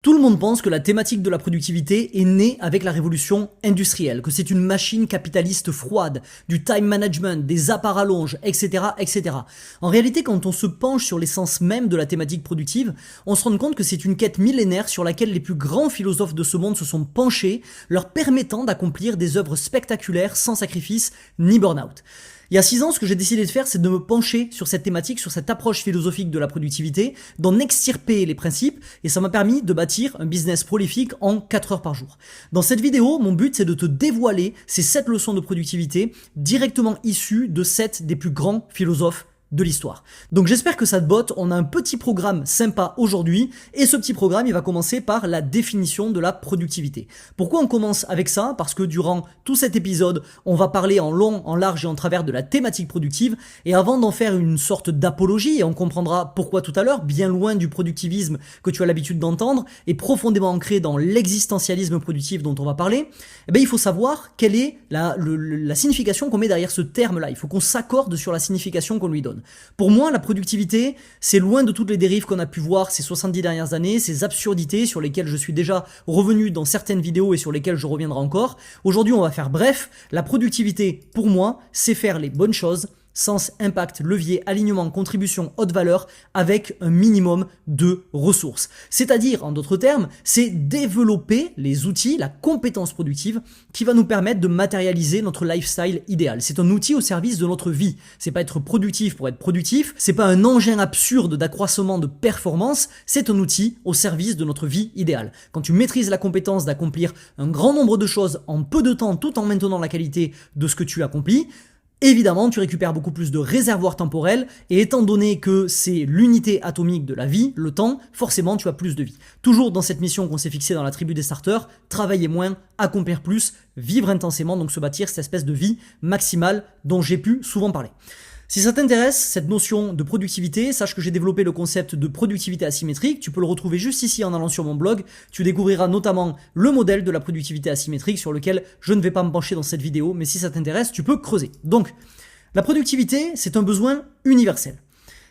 Tout le monde pense que la thématique de la productivité est née avec la révolution industrielle, que c'est une machine capitaliste froide, du time management, des apps à rallonge, etc., etc. En réalité, quand on se penche sur l'essence même de la thématique productive, on se rend compte que c'est une quête millénaire sur laquelle les plus grands philosophes de ce monde se sont penchés, leur permettant d'accomplir des œuvres spectaculaires sans sacrifice ni burn-out. Il y a 6 ans, ce que j'ai décidé de faire, c'est de me pencher sur cette thématique, sur cette approche philosophique de la productivité, d'en extirper les principes, et ça m'a permis de bâtir un business prolifique en 4 heures par jour. Dans cette vidéo, mon but, c'est de te dévoiler ces 7 leçons de productivité directement issues de 7 des plus grands philosophes de l'histoire. Donc j'espère que ça te botte, on a un petit programme sympa aujourd'hui, et ce petit programme, il va commencer par la définition de la productivité. Pourquoi on commence avec ça? Parce que durant tout cet épisode, on va parler en long, en large et en travers de la thématique productive, et avant d'en faire une sorte d'apologie, et on comprendra pourquoi tout à l'heure, bien loin du productivisme que tu as l'habitude d'entendre, et profondément ancré dans l'existentialisme productif dont on va parler, eh bien, il faut savoir quelle est la signification qu'on met derrière ce terme-là. Il faut qu'on s'accorde sur la signification qu'on lui donne. Pour moi, la productivité, c'est loin de toutes les dérives qu'on a pu voir ces 70 dernières années, ces absurdités sur lesquelles je suis déjà revenu dans certaines vidéos et sur lesquelles je reviendrai encore. Aujourd'hui, on va faire bref. La productivité, pour moi, c'est faire les bonnes choses, sens, impact, levier, alignement, contribution, haute valeur, avec un minimum de ressources. C'est-à-dire, en d'autres termes, c'est développer les outils, la compétence productive qui va nous permettre de matérialiser notre lifestyle idéal. C'est un outil au service de notre vie. C'est pas être productif pour être productif, c'est pas un engin absurde d'accroissement de performance, c'est un outil au service de notre vie idéale. Quand tu maîtrises la compétence d'accomplir un grand nombre de choses en peu de temps tout en maintenant la qualité de ce que tu accomplis, évidemment, tu récupères beaucoup plus de réservoirs temporels et étant donné que c'est l'unité atomique de la vie, le temps, forcément tu as plus de vie. Toujours dans cette mission qu'on s'est fixée dans la tribu des starters, travailler moins, accomplir plus, vivre intensément, donc se bâtir cette espèce de vie maximale dont j'ai pu souvent parler. Si ça t'intéresse, cette notion de productivité, sache que j'ai développé le concept de productivité asymétrique. Tu peux le retrouver juste ici en allant sur mon blog. Tu découvriras notamment le modèle de la productivité asymétrique sur lequel je ne vais pas me pencher dans cette vidéo, mais si ça t'intéresse, tu peux creuser. Donc, la productivité, c'est un besoin universel.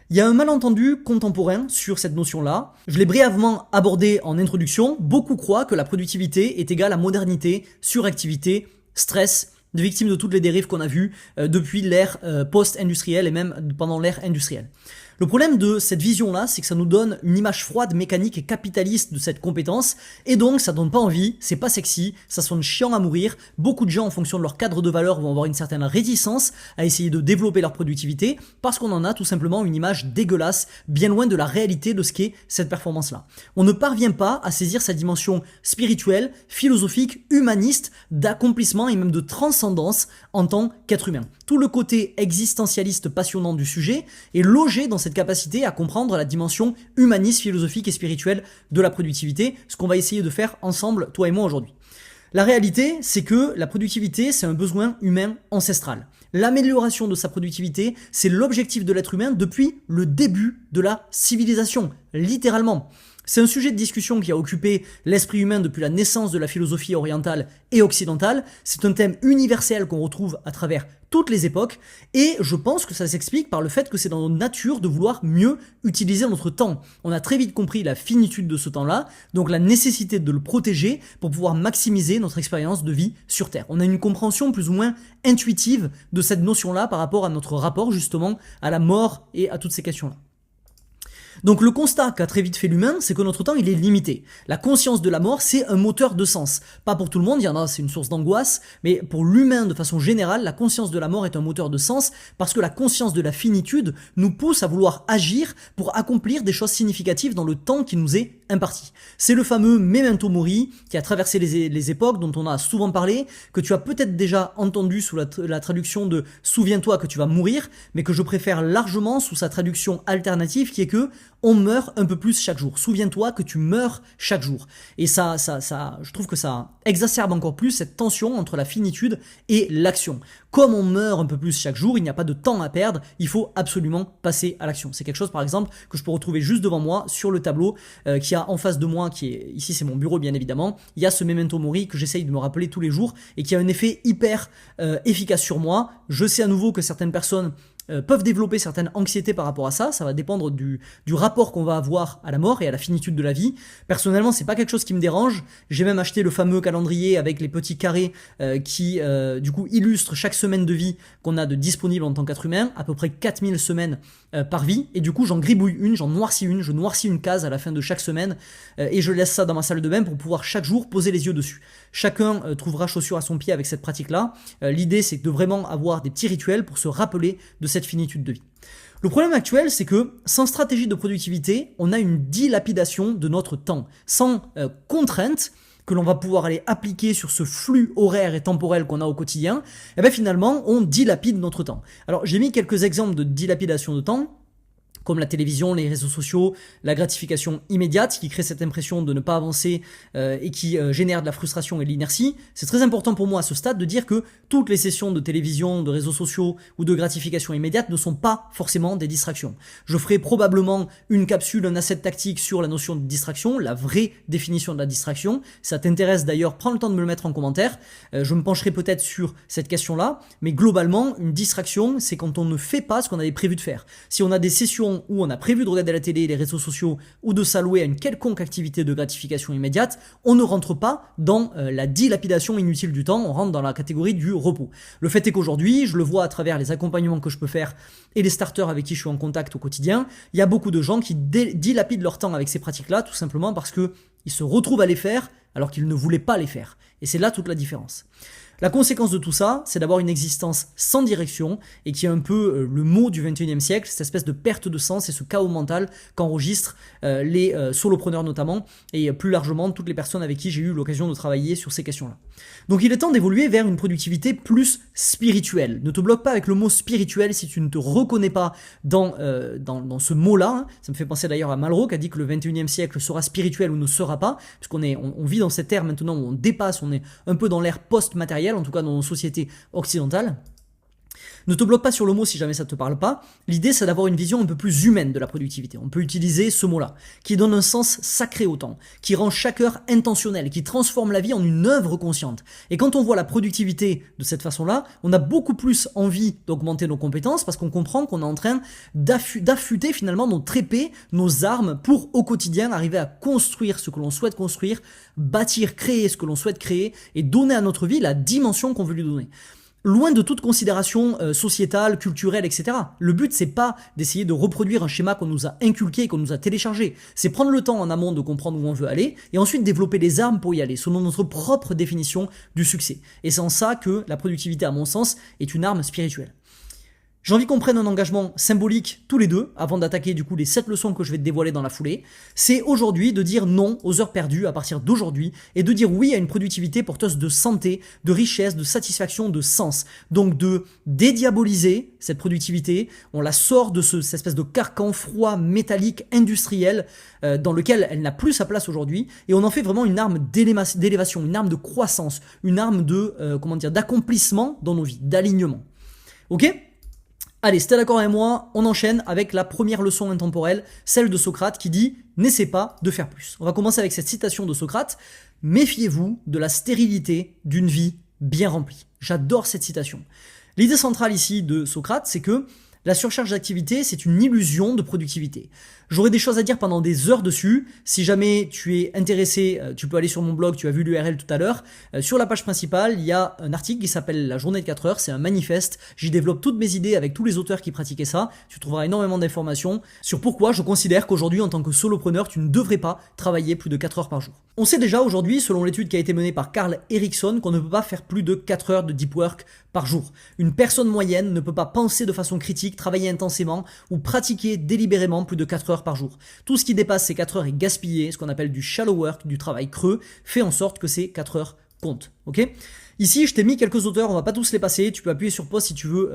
Il y a un malentendu contemporain sur cette notion-là. Je l'ai brièvement abordé en introduction. Beaucoup croient que la productivité est égale à modernité, suractivité, stress, de victimes de toutes les dérives qu'on a vues depuis l'ère post-industrielle et même pendant l'ère industrielle. Le problème de cette vision-là, c'est que ça nous donne une image froide, mécanique et capitaliste de cette compétence, et donc ça donne pas envie, c'est pas sexy, ça sonne chiant à mourir. Beaucoup de gens, en fonction de leur cadre de valeur, vont avoir une certaine réticence à essayer de développer leur productivité, parce qu'on en a tout simplement une image dégueulasse, bien loin de la réalité de ce qu'est cette performance-là. On ne parvient pas à saisir sa dimension spirituelle, philosophique, humaniste, d'accomplissement et même de transcendance en tant qu'être humain. Tout le côté existentialiste passionnant du sujet est logé dans cette capacité à comprendre la dimension humaniste, philosophique et spirituelle de la productivité, ce qu'on va essayer de faire ensemble, toi et moi aujourd'hui. La réalité, c'est que la productivité, c'est un besoin humain ancestral. L'amélioration de sa productivité, c'est l'objectif de l'être humain depuis le début de la civilisation, littéralement. C'est un sujet de discussion qui a occupé l'esprit humain depuis la naissance de la philosophie orientale et occidentale. C'est un thème universel qu'on retrouve à travers toutes les époques et je pense que ça s'explique par le fait que c'est dans notre nature de vouloir mieux utiliser notre temps. On a très vite compris la finitude de ce temps-là, donc la nécessité de le protéger pour pouvoir maximiser notre expérience de vie sur Terre. On a une compréhension plus ou moins intuitive de cette notion-là par rapport à notre rapport justement à la mort et à toutes ces questions-là. Donc le constat qu'a très vite fait l'humain, c'est que notre temps il est limité. La conscience de la mort, c'est un moteur de sens. Pas pour tout le monde, il y en a, c'est une source d'angoisse, mais pour l'humain de façon générale, la conscience de la mort est un moteur de sens parce que la conscience de la finitude nous pousse à vouloir agir pour accomplir des choses significatives dans le temps qui nous est imparti. C'est le fameux memento mori qui a traversé les époques, dont on a souvent parlé, que tu as peut-être déjà entendu sous la traduction de « souviens-toi que tu vas mourir », mais que je préfère largement sous sa traduction alternative qui est que on meurt un peu plus chaque jour. Souviens-toi que tu meurs chaque jour. Et ça, je trouve que ça exacerbe encore plus cette tension entre la finitude et l'action. Comme on meurt un peu plus chaque jour, il n'y a pas de temps à perdre, il faut absolument passer à l'action. C'est quelque chose par exemple que je peux retrouver juste devant moi sur le tableau qui a en face de moi, qui est ici c'est mon bureau bien évidemment. Il y a ce memento mori que j'essaye de me rappeler tous les jours et qui a un effet hyper efficace sur moi. Je sais à nouveau que certaines personnes peuvent développer certaines anxiétés par rapport à ça. Ça va dépendre du rapport qu'on va avoir à la mort et à la finitude de la vie. Personnellement, c'est pas quelque chose qui me dérange. J'ai même acheté le fameux calendrier avec les petits carrés qui du coup illustrent chaque semaine de vie qu'on a de disponible en tant qu'être humain, à peu près 4000 semaines par vie, et du coup j'en gribouille une, j'en noircis une, je noircis une case à la fin de chaque semaine et je laisse ça dans ma salle de bain pour pouvoir chaque jour poser les yeux dessus. Chacun trouvera chaussure à son pied avec cette pratique-là. L'idée c'est de vraiment avoir des petits rituels pour se rappeler de cette finitude de vie. Le problème actuel, c'est que sans stratégie de productivité, on a une dilapidation de notre temps. Sans contrainte que l'on va pouvoir aller appliquer sur ce flux horaire et temporel qu'on a au quotidien, et bien finalement, on dilapide notre temps. Alors, j'ai mis quelques exemples de dilapidation de temps, comme la télévision, les réseaux sociaux, la gratification immédiate qui crée cette impression de ne pas avancer et qui génère de la frustration et de l'inertie. C'est très important pour moi à ce stade de dire que toutes les sessions de télévision, de réseaux sociaux ou de gratification immédiate ne sont pas forcément des distractions. Je ferai probablement une capsule, un asset tactique sur la notion de distraction, la vraie définition de la distraction. Si ça t'intéresse d'ailleurs, prends le temps de me le mettre en commentaire. Je me pencherai peut-être sur cette question-là, mais globalement, une distraction, c'est quand on ne fait pas ce qu'on avait prévu de faire. Si on a des sessions où on a prévu de regarder la télé, les réseaux sociaux ou de s'allouer à une quelconque activité de gratification immédiate, on ne rentre pas dans la dilapidation inutile du temps, on rentre dans la catégorie du repos. Le fait est qu'aujourd'hui, je le vois à travers les accompagnements que je peux faire et les starters avec qui je suis en contact au quotidien, il y a beaucoup de gens qui dilapident leur temps avec ces pratiques-là, tout simplement parce que ils se retrouvent à les faire alors qu'ils ne voulaient pas les faire. Et c'est là toute la différence. La conséquence de tout ça, c'est d'avoir une existence sans direction et qui est un peu le mot du 21e siècle, cette espèce de perte de sens et ce chaos mental qu'enregistrent les solopreneurs notamment et plus largement toutes les personnes avec qui j'ai eu l'occasion de travailler sur ces questions-là. Donc il est temps d'évoluer vers une productivité plus spirituelle. Ne te bloque pas avec le mot spirituel si tu ne te reconnais pas dans ce mot-là. Ça me fait penser d'ailleurs à Malraux qui a dit que le 21e siècle sera spirituel ou ne sera pas, puisqu'on on vit dans cette ère maintenant où on dépasse, on est un peu dans l'ère post-matérielle, en tout cas dans nos sociétés occidentales. Ne te bloque pas sur le mot si jamais ça ne te parle pas. L'idée, c'est d'avoir une vision un peu plus humaine de la productivité. On peut utiliser ce mot-là, qui donne un sens sacré au temps, qui rend chaque heure intentionnelle, qui transforme la vie en une œuvre consciente. Et quand on voit la productivité de cette façon-là, on a beaucoup plus envie d'augmenter nos compétences parce qu'on comprend qu'on est en train d'affûter finalement nos trépieds, nos armes pour au quotidien arriver à construire ce que l'on souhaite construire, bâtir, créer ce que l'on souhaite créer et donner à notre vie la dimension qu'on veut lui donner. Loin de toute considération sociétale, culturelle, etc. Le but, c'est pas d'essayer de reproduire un schéma qu'on nous a inculqué, qu'on nous a téléchargé. C'est prendre le temps en amont de comprendre où on veut aller et ensuite développer les armes pour y aller, selon notre propre définition du succès. Et c'est en ça que la productivité, à mon sens, est une arme spirituelle. J'ai envie qu'on prenne un engagement symbolique tous les deux, avant d'attaquer du coup les 7 leçons que je vais te dévoiler dans la foulée. C'est aujourd'hui de dire non aux heures perdues à partir d'aujourd'hui et de dire oui à une productivité porteuse de santé, de richesse, de satisfaction, de sens. Donc de dédiaboliser cette productivité, on la sort de cette espèce de carcan froid, métallique, industriel dans lequel elle n'a plus sa place aujourd'hui et on en fait vraiment une arme d'élévation, une arme de croissance, une arme de d'accomplissement dans nos vies, d'alignement. Ok ? Allez, si t'es d'accord avec moi, on enchaîne avec la première leçon intemporelle, celle de Socrate qui dit « N'essaie pas de faire plus ». On va commencer avec cette citation de Socrate « Méfiez-vous de la stérilité d'une vie bien remplie ». J'adore cette citation. L'idée centrale ici de Socrate, c'est que la surcharge d'activité, c'est une illusion de productivité. J'aurais des choses à dire pendant des heures dessus. Si jamais tu es intéressé, tu peux aller sur mon blog, tu as vu l'URL tout à l'heure. Sur la page principale, il y a un article qui s'appelle La journée de 4 heures, c'est un manifeste. J'y développe toutes mes idées avec tous les auteurs qui pratiquaient ça. Tu trouveras énormément d'informations sur pourquoi je considère qu'aujourd'hui, en tant que solopreneur, tu ne devrais pas travailler plus de 4 heures par jour. On sait déjà aujourd'hui, selon l'étude qui a été menée par Carl Erickson, qu'on ne peut pas faire plus de 4 heures de deep work par jour. Une personne moyenne ne peut pas penser de façon critique, travailler intensément ou pratiquer délibérément plus de 4 heures par jour. Tout ce qui dépasse ces 4 heures est gaspillé, ce qu'on appelle du shallow work, du travail creux, fait en sorte que ces 4 heures comptent. Ok ? Ici, je t'ai mis quelques auteurs, on va pas tous les passer, tu peux appuyer sur pause si tu veux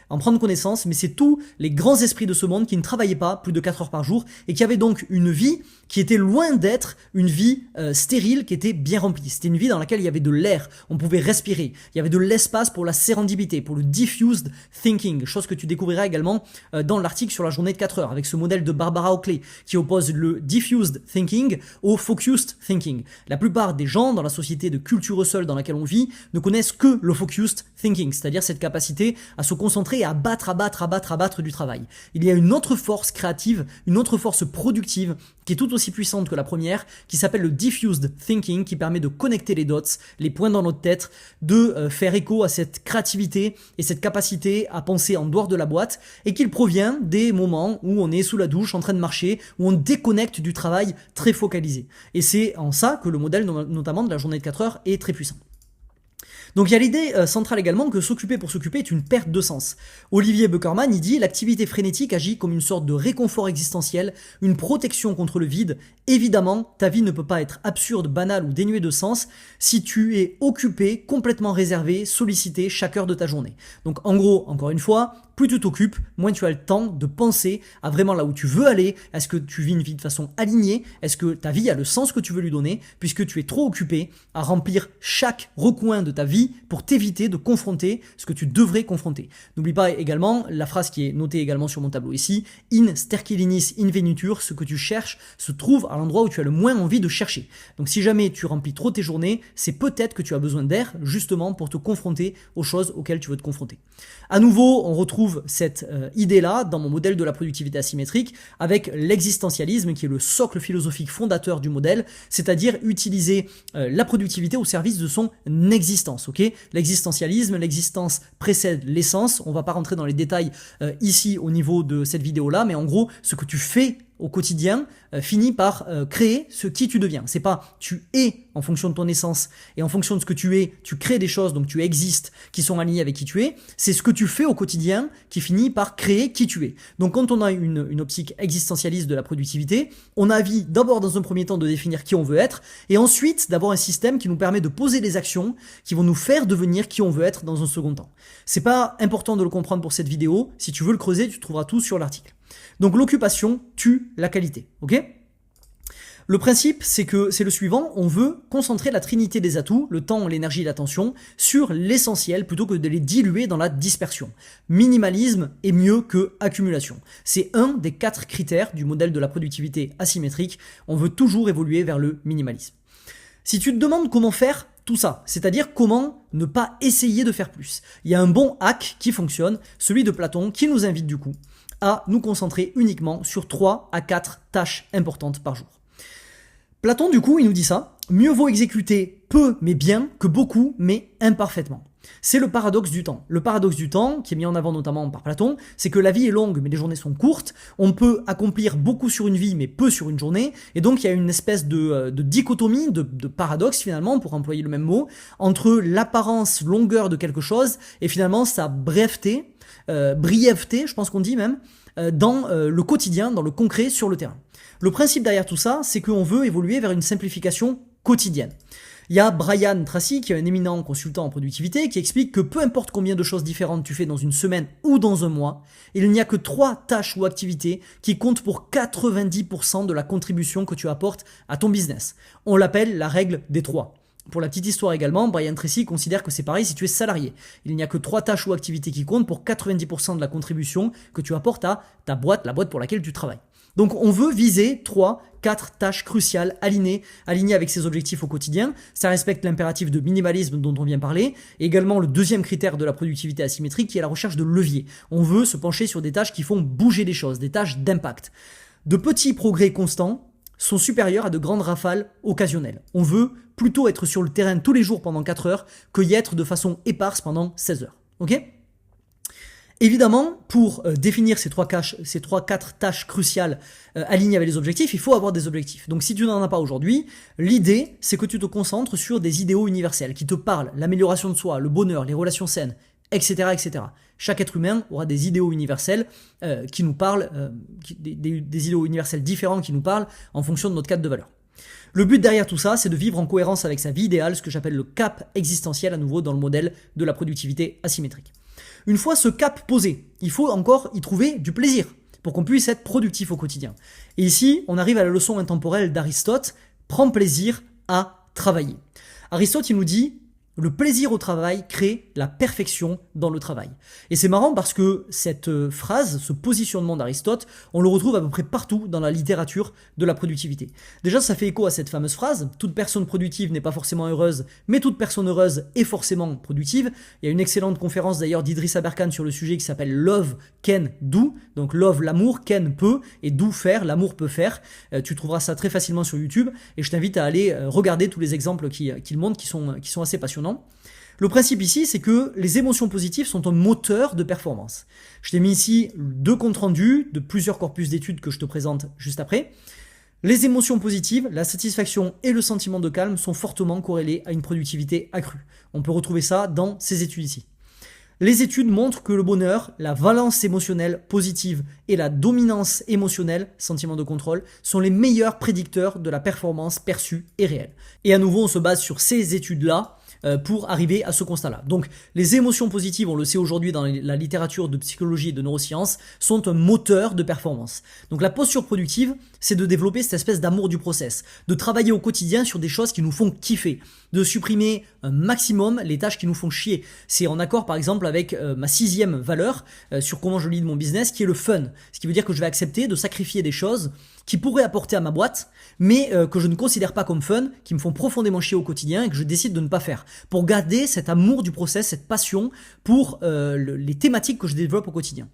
en prendre connaissance, mais c'est tous les grands esprits de ce monde qui ne travaillaient pas plus de 4 heures par jour et qui avaient donc une vie qui était loin d'être une vie stérile, qui était bien remplie. C'était une vie dans laquelle il y avait de l'air, on pouvait respirer, il y avait de l'espace pour la sérendipité, pour le diffused thinking, chose que tu découvriras également dans l'article sur la journée de 4 heures, avec ce modèle de Barbara Oakley qui oppose le diffused thinking au focused thinking. La plupart des gens dans la société de culture culture hustle dans laquelle on vit ne connaissent que le focused thinking, c'est-à-dire cette capacité à se concentrer et à abattre du travail. Il y a une autre force créative, une autre force productive qui est tout aussi puissante que la première, qui s'appelle le diffused thinking, qui permet de connecter les dots, les points dans notre tête, de faire écho à cette créativité et cette capacité à penser en dehors de la boîte, et qu'il provient des moments où on est sous la douche, en train de marcher, où on déconnecte du travail très focalisé. Et c'est en ça que le modèle, notamment de la journée de 4 heures, est très puissant. Donc il y a l'idée centrale également que s'occuper pour s'occuper est une perte de sens. Olivier Buckerman, il dit « L'activité frénétique agit comme une sorte de réconfort existentiel, une protection contre le vide. Évidemment, ta vie ne peut pas être absurde, banale ou dénuée de sens si tu es occupé, complètement réservé, sollicité chaque heure de ta journée. » Donc en gros, encore une fois, plus tu t'occupes, moins tu as le temps de penser à vraiment là où tu veux aller. Est-ce que tu vis une vie de façon alignée? Est-ce que ta vie a le sens que tu veux lui donner? Puisque tu es trop occupé à remplir chaque recoin de ta vie pour t'éviter de confronter ce que tu devrais confronter. N'oublie pas également la phrase qui est notée également sur mon tableau ici, in sterquilinis invenitur, ce que tu cherches se trouve à l'endroit où tu as le moins envie de chercher. Donc si jamais tu remplis trop tes journées, c'est peut-être que tu as besoin d'air justement pour te confronter aux choses auxquelles tu veux te confronter. À nouveau, on retrouve cette idée-là dans mon modèle de la productivité asymétrique avec l'existentialisme qui est le socle philosophique fondateur du modèle, c'est-à-dire utiliser la productivité au service de son existence. Okay, l'existentialisme, l'existence précède l'essence. On va pas rentrer dans les détails ici au niveau de cette vidéo-là, mais en gros, ce que tu fais au quotidien finit par créer ce qui tu deviens. C'est pas tu es en fonction de ton essence et en fonction de ce que tu es, tu crées des choses, donc tu existes, qui sont alignées avec qui tu es. C'est ce que tu fais au quotidien qui finit par créer qui tu es. Donc quand on a une optique existentialiste de la productivité, on a envie d'abord dans un premier temps de définir qui on veut être et ensuite d'avoir un système qui nous permet de poser des actions qui vont nous faire devenir qui on veut être dans un second temps. C'est pas important de le comprendre pour cette vidéo. Si tu veux le creuser, tu trouveras tout sur l'article. Donc l'occupation tue la qualité, ok ? Le principe, c'est le suivant, on veut concentrer la trinité des atouts, le temps, l'énergie et l'attention, sur l'essentiel plutôt que de les diluer dans la dispersion. Minimalisme est mieux que accumulation. C'est un des 4 critères du modèle de la productivité asymétrique, on veut toujours évoluer vers le minimalisme. Si tu te demandes comment faire tout ça, c'est-à-dire comment ne pas essayer de faire plus, il y a un bon hack qui fonctionne, celui de Platon, qui nous invite du coup à nous concentrer uniquement sur 3 à 4 tâches importantes par jour. Platon, du coup, il nous dit ça, mieux vaut exécuter peu mais bien que beaucoup mais imparfaitement. C'est le paradoxe du temps. Le paradoxe du temps, qui est mis en avant notamment par Platon, c'est que la vie est longue mais les journées sont courtes, on peut accomplir beaucoup sur une vie mais peu sur une journée, et donc il y a une espèce de dichotomie, de paradoxe finalement, pour employer le même mot, entre l'apparence longueur de quelque chose et finalement sa brièveté, je pense qu'on dit même, dans le quotidien, dans le concret, sur le terrain. Le principe derrière tout ça, c'est qu'on veut évoluer vers une simplification quotidienne. Il y a Brian Tracy, qui est un éminent consultant en productivité, qui explique que peu importe combien de choses différentes tu fais dans une semaine ou dans un mois, il n'y a que 3 tâches ou activités qui comptent pour 90% de la contribution que tu apportes à ton business. On l'appelle la règle des 3. Pour la petite histoire également, Brian Tracy considère que c'est pareil si tu es salarié. Il n'y a que 3 tâches ou activités qui comptent pour 90% de la contribution que tu apportes à ta boîte, la boîte pour laquelle tu travailles. Donc on veut viser 3-4 tâches cruciales alignées avec ses objectifs au quotidien. Ça respecte l'impératif de minimalisme dont on vient parler. Et également le deuxième critère de la productivité asymétrique qui est la recherche de levier. On veut se pencher sur des tâches qui font bouger les choses, des tâches d'impact. De petits progrès constants sont supérieurs à de grandes rafales occasionnelles. On veut plutôt être sur le terrain tous les jours pendant 4 heures que y être de façon éparse pendant 16 heures. Ok ? Évidemment, pour définir ces 3-4 tâches cruciales alignées avec les objectifs, il faut avoir des objectifs. Donc si tu n'en as pas aujourd'hui, l'idée, c'est que tu te concentres sur des idéaux universels qui te parlent, l'amélioration de soi, le bonheur, les relations saines, etc. etc. Chaque être humain aura des idéaux universels qui nous parlent, des idéaux universels différents qui nous parlent en fonction de notre cadre de valeur. Le but derrière tout ça, c'est de vivre en cohérence avec sa vie idéale, ce que j'appelle le cap existentiel à nouveau dans le modèle de la productivité asymétrique. Une fois ce cap posé, il faut encore y trouver du plaisir pour qu'on puisse être productif au quotidien. Et ici, on arrive à la leçon intemporelle d'Aristote, prends plaisir à travailler. Aristote, il nous dit, Le plaisir au travail crée la perfection dans le travail. Et c'est marrant parce que cette phrase, ce positionnement d'Aristote, on le retrouve à peu près partout dans la littérature de la productivité. Déjà, ça fait écho à cette fameuse phrase, toute personne productive n'est pas forcément heureuse, mais toute personne heureuse est forcément productive. Il y a une excellente conférence d'ailleurs d'Idriss Aberkan sur le sujet qui s'appelle Love Can Do, donc love l'amour, can peut, et do faire, l'amour peut faire. Tu trouveras ça très facilement sur YouTube, et je t'invite à aller regarder tous les exemples qu'il montre qui sont assez passionnants. Le principe ici, c'est que les émotions positives sont un moteur de performance. Je t'ai mis ici 2 comptes rendus de plusieurs corpus d'études que je te présente juste après. Les émotions positives, la satisfaction et le sentiment de calme sont fortement corrélés à une productivité accrue. On peut retrouver ça dans ces études ici. Les études montrent que le bonheur, la valence émotionnelle positive et la dominance émotionnelle, sentiment de contrôle, sont les meilleurs prédicteurs de la performance perçue et réelle. Et à nouveau, on se base sur ces études-là pour arriver à ce constat-là. Donc, les émotions positives, on le sait aujourd'hui dans la littérature de psychologie et de neurosciences, sont un moteur de performance. Donc, la posture productive, c'est de développer cette espèce d'amour du process, de travailler au quotidien sur des choses qui nous font kiffer, de supprimer un maximum les tâches qui nous font chier. C'est en accord, par exemple, avec ma 6e valeur sur comment je lead mon business, qui est le fun. Ce qui veut dire que je vais accepter de sacrifier des choses qui pourraient apporter à ma boîte, mais que je ne considère pas comme fun, qui me font profondément chier au quotidien et que je décide de ne pas faire. Pour garder cet amour du process, cette passion pour les thématiques que je développe au quotidien.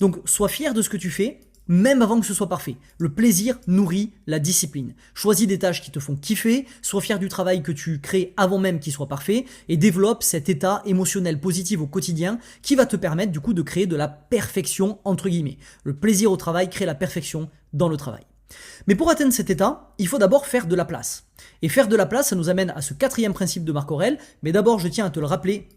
Donc, sois fier de ce que tu fais, même avant que ce soit parfait. Le plaisir nourrit la discipline. Choisis des tâches qui te font kiffer, sois fier du travail que tu crées avant même qu'il soit parfait et développe cet état émotionnel positif au quotidien qui va te permettre du coup de créer de la perfection entre guillemets. Le plaisir au travail crée la perfection dans le travail. Mais pour atteindre cet état, il faut d'abord faire de la place. Et faire de la place, ça nous amène à ce 4e principe de Marc Aurèle, mais d'abord je tiens à te le rappeler.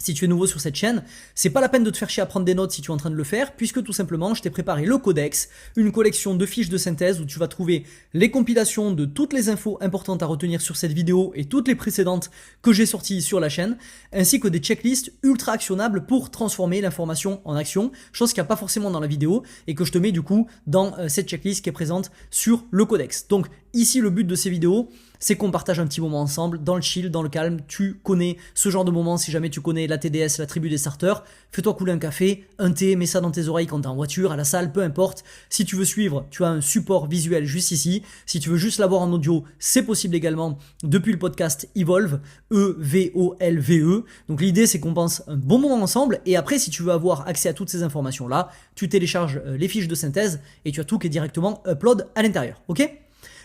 Si tu es nouveau sur cette chaîne, c'est pas la peine de te faire chier à prendre des notes si tu es en train de le faire, puisque tout simplement, je t'ai préparé le codex, une collection de fiches de synthèse où tu vas trouver les compilations de toutes les infos importantes à retenir sur cette vidéo et toutes les précédentes que j'ai sorties sur la chaîne, ainsi que des checklists ultra actionnables pour transformer l'information en action, chose qu'il n'y a pas forcément dans la vidéo et que je te mets du coup dans cette checklist qui est présente sur le codex. Donc ici, le but de ces vidéos, c'est qu'on partage un petit moment ensemble, dans le chill, dans le calme. Tu connais ce genre de moment, si jamais tu connais la TDS, la tribu des starters, fais-toi couler un café, un thé, mets ça dans tes oreilles quand t'es en voiture, à la salle, peu importe. Si tu veux suivre, tu as un support visuel juste ici. Si tu veux juste l'avoir en audio, c'est possible également depuis le podcast Evolve, E-V-O-L-V-E. Donc l'idée, c'est qu'on pense un bon moment ensemble. Et après, si tu veux avoir accès à toutes ces informations-là, tu télécharges les fiches de synthèse et tu as tout qui est directement upload à l'intérieur. Ok ?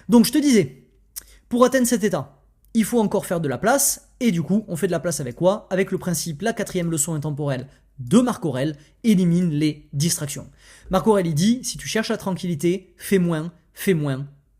Donc je te disais, pour atteindre cet état, il faut encore faire de la place, et du coup, on fait de la place avec quoi ? Avec le principe, la 4e leçon intemporelle de Marc Aurèle, élimine les distractions. Marc Aurèle, il dit, si tu cherches la tranquillité, fais moins,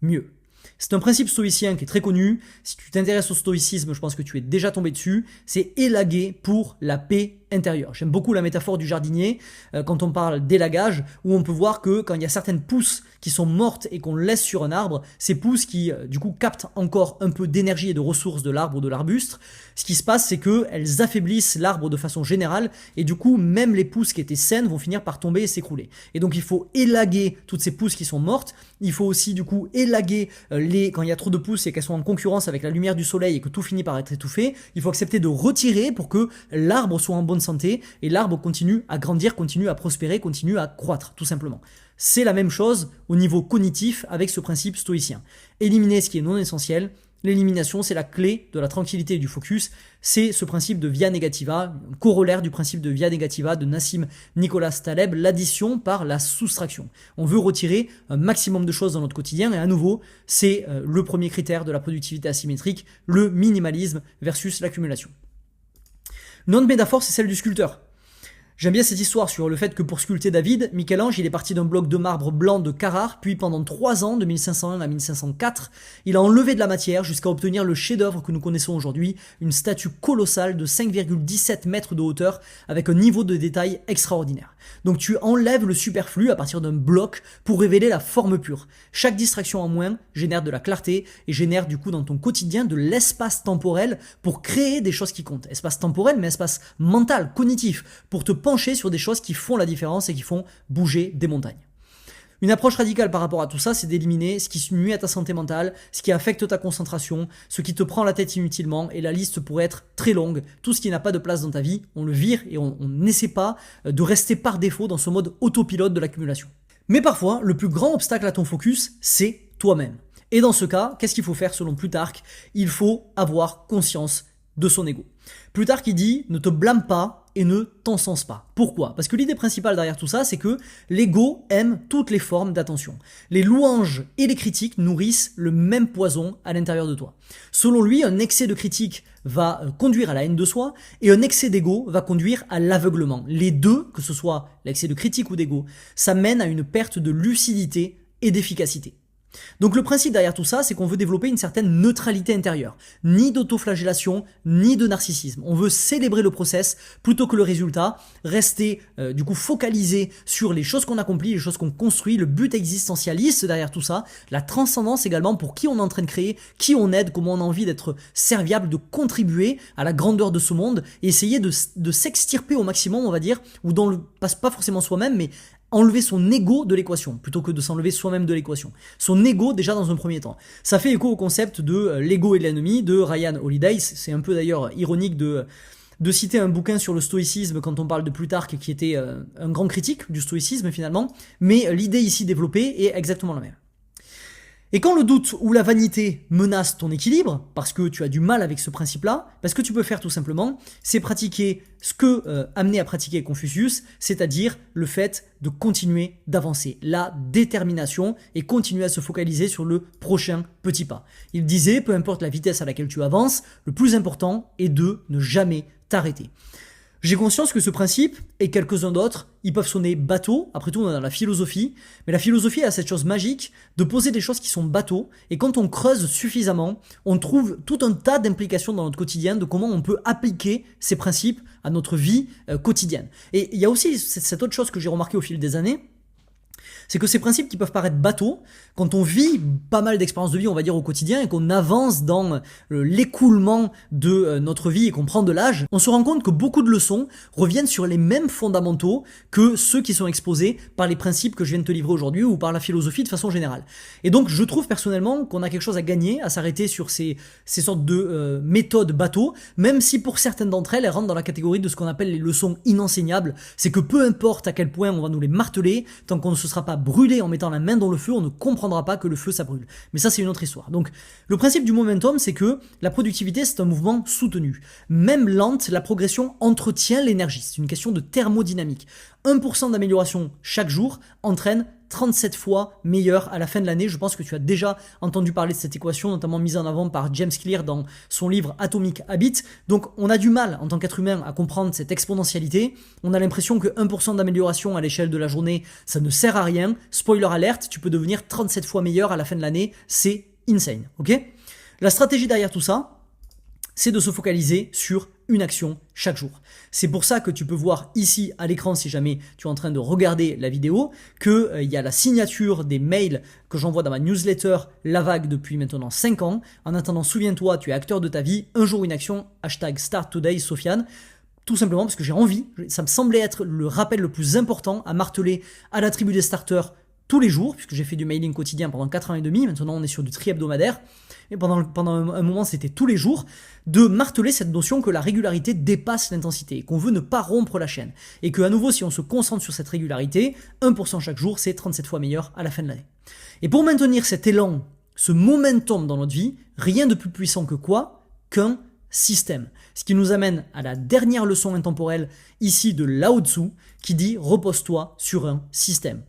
mieux. C'est un principe stoïcien qui est très connu. Si tu t'intéresses au stoïcisme, je pense que tu es déjà tombé dessus. C'est élaguer pour la paix intérieure. J'aime beaucoup la métaphore du jardinier quand on parle d'élagage, où on peut voir que quand il y a certaines pousses qui sont mortes et qu'on laisse sur un arbre, ces pousses qui du coup captent encore un peu d'énergie et de ressources de l'arbre ou de l'arbuste, ce qui se passe c'est qu'elles affaiblissent l'arbre de façon générale et du coup même les pousses qui étaient saines vont finir par tomber et s'écrouler. Et donc il faut élaguer toutes ces pousses qui sont mortes, il faut aussi du coup élaguer quand il y a trop de pousses et qu'elles sont en concurrence avec la lumière du soleil et que tout finit par être étouffé, il faut accepter de retirer pour que l'arbre soit en bonne santé et l'arbre continue à grandir, continue à prospérer, continue à croître, tout simplement. C'est la même chose au niveau cognitif avec ce principe stoïcien. Éliminer ce qui est non essentiel. L'élimination, c'est la clé de la tranquillité et du focus. C'est ce principe de via negativa, corollaire du principe de via negativa de Nassim Nicolas Taleb, l'addition par la soustraction. On veut retirer un maximum de choses dans notre quotidien et à nouveau, c'est le premier critère de la productivité asymétrique, le minimalisme versus l'accumulation. Une autre métaphore, c'est celle du sculpteur. J'aime bien cette histoire sur le fait que pour sculpter David, Michel-Ange, il est parti d'un bloc de marbre blanc de Carrare, puis pendant 3 ans, de 1501 à 1504, il a enlevé de la matière jusqu'à obtenir le chef-d'œuvre que nous connaissons aujourd'hui, une statue colossale de 5,17 mètres de hauteur avec un niveau de détail extraordinaire. Donc tu enlèves le superflu à partir d'un bloc pour révéler la forme pure. Chaque distraction en moins génère de la clarté et génère du coup dans ton quotidien de l'espace temporel pour créer des choses qui comptent. Espace temporel mais espace mental, cognitif, pour te pencher sur des choses qui font la différence et qui font bouger des montagnes. Une approche radicale par rapport à tout ça, c'est d'éliminer ce qui nuit à ta santé mentale, ce qui affecte ta concentration, ce qui te prend la tête inutilement, et la liste pourrait être très longue. Tout ce qui n'a pas de place dans ta vie, on le vire et on n'essaie pas de rester par défaut dans ce mode autopilote de l'accumulation. Mais parfois, le plus grand obstacle à ton focus, c'est toi-même. Et dans ce cas, qu'est-ce qu'il faut faire selon Plutarque? Il faut avoir conscience de son ego. Plutarque il dit, ne te blâme pas et ne t'encense pas. Pourquoi? Parce que l'idée principale derrière tout ça, c'est que l'ego aime toutes les formes d'attention. Les louanges et les critiques nourrissent le même poison à l'intérieur de toi. Selon lui, un excès de critique va conduire à la haine de soi et un excès d'ego va conduire à l'aveuglement. Les deux, que ce soit l'excès de critique ou d'ego, ça mène à une perte de lucidité et d'efficacité. Donc le principe derrière tout ça, c'est qu'on veut développer une certaine neutralité intérieure. Ni d'autoflagellation, ni de narcissisme. On veut célébrer le process plutôt que le résultat, rester du coup focalisé sur les choses qu'on accomplit, les choses qu'on construit, le but existentialiste derrière tout ça, la transcendance également pour qui on est en train de créer, qui on aide, comment on a envie d'être serviable, de contribuer à la grandeur de ce monde et essayer de s'extirper au maximum, on va dire, ou dans le passe pas forcément soi-même, mais enlever son ego de l'équation, plutôt que de s'enlever soi-même de l'équation. Son ego déjà dans un premier temps. Ça fait écho au concept de l'ego et l'ennemi de Ryan Holiday. C'est un peu d'ailleurs ironique de citer un bouquin sur le stoïcisme quand on parle de Plutarque qui était un grand critique du stoïcisme finalement, mais l'idée ici développée est exactement la même. Et quand le doute ou la vanité menace ton équilibre, parce que tu as du mal avec ce principe-là, ce que tu peux faire tout simplement, c'est pratiquer ce que amenait à pratiquer Confucius, c'est-à-dire le fait de continuer d'avancer, la détermination et continuer à se focaliser sur le prochain petit pas. Il disait, peu importe la vitesse à laquelle tu avances, le plus important est de ne jamais t'arrêter. J'ai conscience que ce principe et quelques-uns d'autres, ils peuvent sonner bateaux, après tout on est dans la philosophie, mais la philosophie a cette chose magique de poser des choses qui sont bateaux, et quand on creuse suffisamment, on trouve tout un tas d'implications dans notre quotidien, de comment on peut appliquer ces principes à notre vie quotidienne. Et il y a aussi cette autre chose que j'ai remarqué au fil des années, c'est que ces principes qui peuvent paraître bateaux, quand on vit pas mal d'expériences de vie, on va dire au quotidien, et qu'on avance dans l'écoulement de notre vie et qu'on prend de l'âge, on se rend compte que beaucoup de leçons reviennent sur les mêmes fondamentaux que ceux qui sont exposés par les principes que je viens de te livrer aujourd'hui ou par la philosophie de façon générale. Et donc je trouve personnellement qu'on a quelque chose à gagner à s'arrêter sur ces sortes de méthodes bateaux, même si pour certaines d'entre elles, elles rentrent dans la catégorie de ce qu'on appelle les leçons inenseignables. C'est que peu importe à quel point on va nous les marteler, tant qu'on ne se sera pas brûlé en mettant la main dans le feu, on ne comprendra pas que le feu ça brûle. Mais ça c'est une autre histoire. Donc le principe du momentum, c'est que la productivité c'est un mouvement soutenu. Même lente, la progression entretient l'énergie. C'est une question de thermodynamique. 1% d'amélioration chaque jour entraîne 37 fois meilleur à la fin de l'année. Je pense que tu as déjà entendu parler de cette équation, notamment mise en avant par James Clear dans son livre Atomic Habits. Donc on a du mal en tant qu'être humain à comprendre cette exponentialité. On a l'impression que 1% d'amélioration à l'échelle de la journée, ça ne sert à rien. Spoiler alerte, tu peux devenir 37 fois meilleur à la fin de l'année. C'est insane, ok? La stratégie derrière tout ça, c'est de se focaliser sur une action chaque jour. C'est pour ça que tu peux voir ici à l'écran, si jamais tu es en train de regarder la vidéo, qu'il y a la signature des mails que j'envoie dans ma newsletter La Vague depuis maintenant 5 ans. En attendant, souviens-toi, tu es acteur de ta vie, un jour une action, #StartToday Sofiane. Tout simplement parce que j'ai envie, ça me semblait être le rappel le plus important à marteler à la tribu des starters tous les jours, puisque j'ai fait du mailing quotidien pendant 4 ans et demi, maintenant on est sur du tri hebdomadaire, et pendant un moment c'était tous les jours, de marteler cette notion que la régularité dépasse l'intensité, et qu'on veut ne pas rompre la chaîne, et que à nouveau si on se concentre sur cette régularité, 1% chaque jour c'est 37 fois meilleur à la fin de l'année. Et pour maintenir cet élan, ce momentum dans notre vie, rien de plus puissant que quoi? Qu'un système. Ce qui nous amène à la dernière leçon intemporelle ici de Lao Tzu, qui dit « repose-toi sur un système ».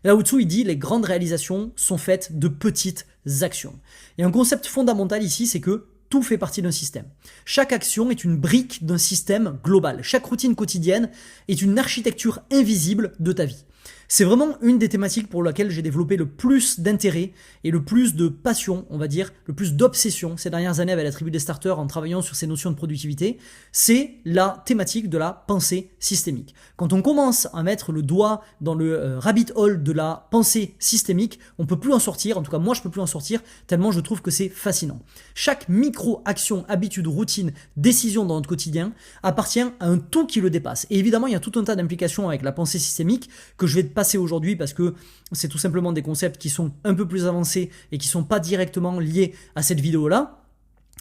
Lao Tzu, il dit « les grandes réalisations sont faites de petites actions ». Et un concept fondamental ici, c'est que tout fait partie d'un système. Chaque action est une brique d'un système global. Chaque routine quotidienne est une architecture invisible de ta vie. C'est vraiment une des thématiques pour laquelle j'ai développé le plus d'intérêt et le plus de passion, on va dire, le plus d'obsession ces dernières années avec la tribu des starters en travaillant sur ces notions de productivité, c'est la thématique de la pensée systémique. Quand on commence à mettre le doigt dans le rabbit hole de la pensée systémique, on peut plus en sortir, en tout cas moi je peux plus en sortir, tellement je trouve que c'est fascinant. Chaque micro-action, habitude, routine, décision dans notre quotidien appartient à un tout qui le dépasse. Et évidemment, il y a tout un tas d'implications avec la pensée systémique que je vais passer aujourd'hui parce que c'est tout simplement des concepts qui sont un peu plus avancés et qui sont pas directement liés à cette vidéo-là.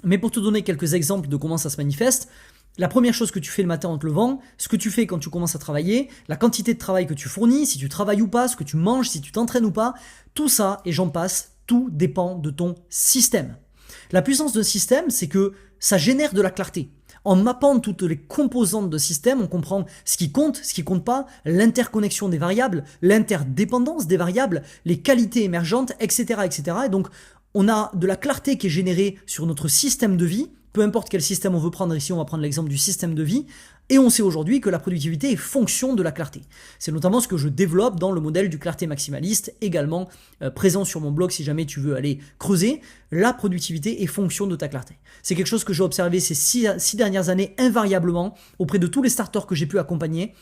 Mais pour te donner quelques exemples de comment ça se manifeste, la première chose que tu fais le matin en te levant, ce que tu fais quand tu commences à travailler, la quantité de travail que tu fournis, si tu travailles ou pas, ce que tu manges, si tu t'entraînes ou pas, tout ça, et j'en passe, tout dépend de ton système. La puissance d'un système, c'est que ça génère de la clarté. En mappant toutes les composantes de système, on comprend ce qui compte pas, l'interconnexion des variables, l'interdépendance des variables, les qualités émergentes, etc., etc. Et donc, on a de la clarté qui est générée sur notre système de vie, peu importe quel système on veut prendre, ici on va prendre l'exemple du système de vie, et on sait aujourd'hui que la productivité est fonction de la clarté. C'est notamment ce que je développe dans le modèle du clarté maximaliste, également présent sur mon blog si jamais tu veux aller creuser. La productivité est fonction de ta clarté. C'est quelque chose que j'ai observé ces six dernières années invariablement auprès de tous les starters que j'ai pu accompagner.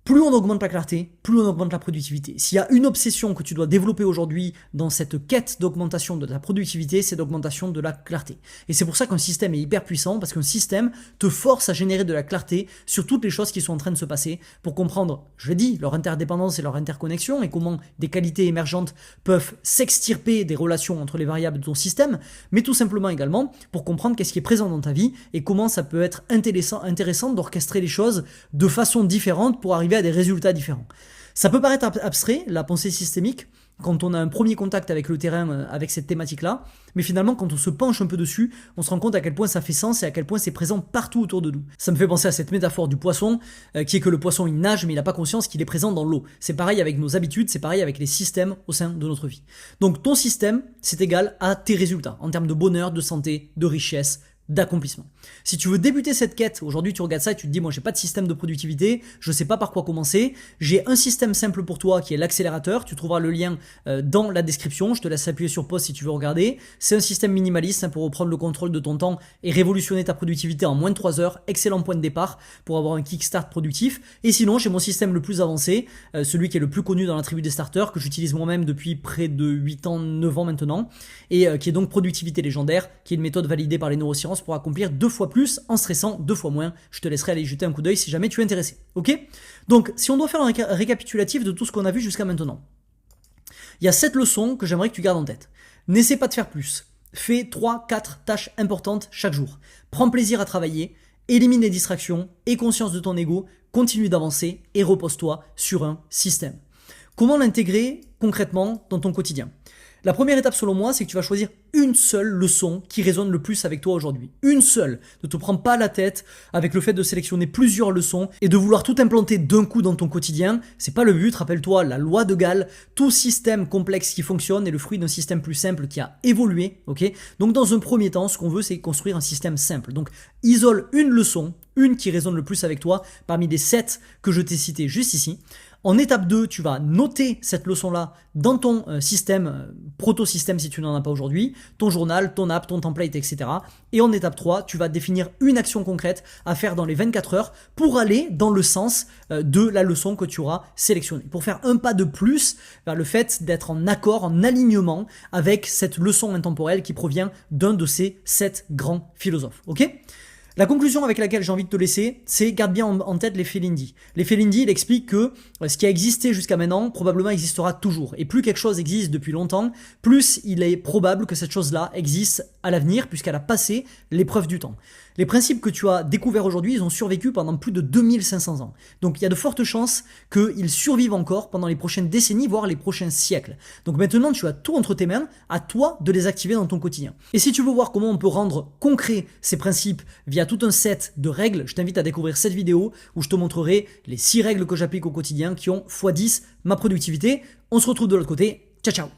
Plus on augmente la clarté, plus on augmente la productivité. S'il y a une obsession que tu dois développer aujourd'hui dans cette quête d'augmentation de ta productivité, c'est d'augmentation de la clarté. Et c'est pour ça qu'un système est hyper puissant, parce qu'un système te force à générer de la clarté sur toutes les choses qui sont en train de se passer pour comprendre, je l'ai dit, leur interdépendance et leur interconnexion et comment des qualités émergentes peuvent s'extirper des relations entre les variables de ton système, mais tout simplement également pour comprendre qu'est-ce qui est présent dans ta vie et comment ça peut être intéressant d'orchestrer les choses de façon différente pour arriver à des résultats différents. Ça peut paraître abstrait, la pensée systémique, quand on a un premier contact avec le terrain, avec cette thématique-là, mais finalement, quand on se penche un peu dessus, on se rend compte à quel point ça fait sens et à quel point c'est présent partout autour de nous. Ça me fait penser à cette métaphore du poisson, qui est que le poisson, il nage, mais il n'a pas conscience qu'il est présent dans l'eau. C'est pareil avec nos habitudes, c'est pareil avec les systèmes au sein de notre vie. Donc, ton système, c'est égal à tes résultats, en termes de bonheur, de santé, de richesse, d'accomplissement. Si tu veux débuter cette quête, aujourd'hui tu regardes ça et tu te dis moi j'ai pas de système de productivité, je sais pas par quoi commencer, j'ai un système simple pour toi qui est l'accélérateur, tu trouveras le lien dans la description, je te laisse appuyer sur pause si tu veux regarder. C'est un système minimaliste pour reprendre le contrôle de ton temps et révolutionner ta productivité en moins de 3 heures, excellent point de départ pour avoir un kickstart productif. Et sinon j'ai mon système le plus avancé, celui qui est le plus connu dans la tribu des starters, que j'utilise moi-même depuis près de 8 ans, 9 ans maintenant, et qui est donc productivité légendaire, qui est une méthode validée par les neurosciences pour accomplir 2 fois plus en stressant 2 fois moins. Je te laisserai aller y jeter un coup d'œil si jamais tu es intéressé. Ok ? Donc, si on doit faire un récapitulatif de tout ce qu'on a vu jusqu'à maintenant, il y a 7 leçons que j'aimerais que tu gardes en tête. N'essaie pas de faire plus. Fais 3-4 tâches importantes chaque jour. Prends plaisir à travailler, élimine les distractions, aie conscience de ton ego, continue d'avancer et repose-toi sur un système. Comment l'intégrer concrètement dans ton quotidien ? La première étape selon moi, c'est que tu vas choisir une seule leçon qui résonne le plus avec toi aujourd'hui. Une seule. Ne te prends pas la tête avec le fait de sélectionner plusieurs leçons et de vouloir tout implanter d'un coup dans ton quotidien. C'est pas le but. Rappelle-toi la loi de Gall. Tout système complexe qui fonctionne est le fruit d'un système plus simple qui a évolué. Ok ? Donc dans un premier temps, ce qu'on veut, c'est construire un système simple. Donc isole une leçon, une qui résonne le plus avec toi parmi les 7 que je t'ai cités juste ici. En étape 2, tu vas noter cette leçon-là dans ton système, proto-système si tu n'en as pas aujourd'hui, ton journal, ton app, ton template, etc. Et en étape 3, tu vas définir une action concrète à faire dans les 24 heures pour aller dans le sens de la leçon que tu auras sélectionnée. Pour faire un pas de plus vers le fait d'être en accord, en alignement avec cette leçon intemporelle qui provient d'un de ces 7 grands philosophes. Ok ? La conclusion avec laquelle j'ai envie de te laisser, c'est garde bien en tête l'effet Lindy. L'effet Lindy, il explique que ce qui a existé jusqu'à maintenant, probablement existera toujours. Et plus quelque chose existe depuis longtemps, plus il est probable que cette chose-là existe à l'avenir, puisqu'elle a passé l'épreuve du temps. Les principes que tu as découverts aujourd'hui, ils ont survécu pendant plus de 2500 ans. Donc il y a de fortes chances qu'ils survivent encore pendant les prochaines décennies, voire les prochains siècles. Donc maintenant, tu as tout entre tes mains, à toi de les activer dans ton quotidien. Et si tu veux voir comment on peut rendre concret ces principes via tout un set de règles, je t'invite à découvrir cette vidéo où je te montrerai les 6 règles que j'applique au quotidien qui ont x10 ma productivité. On se retrouve de l'autre côté. Ciao, ciao!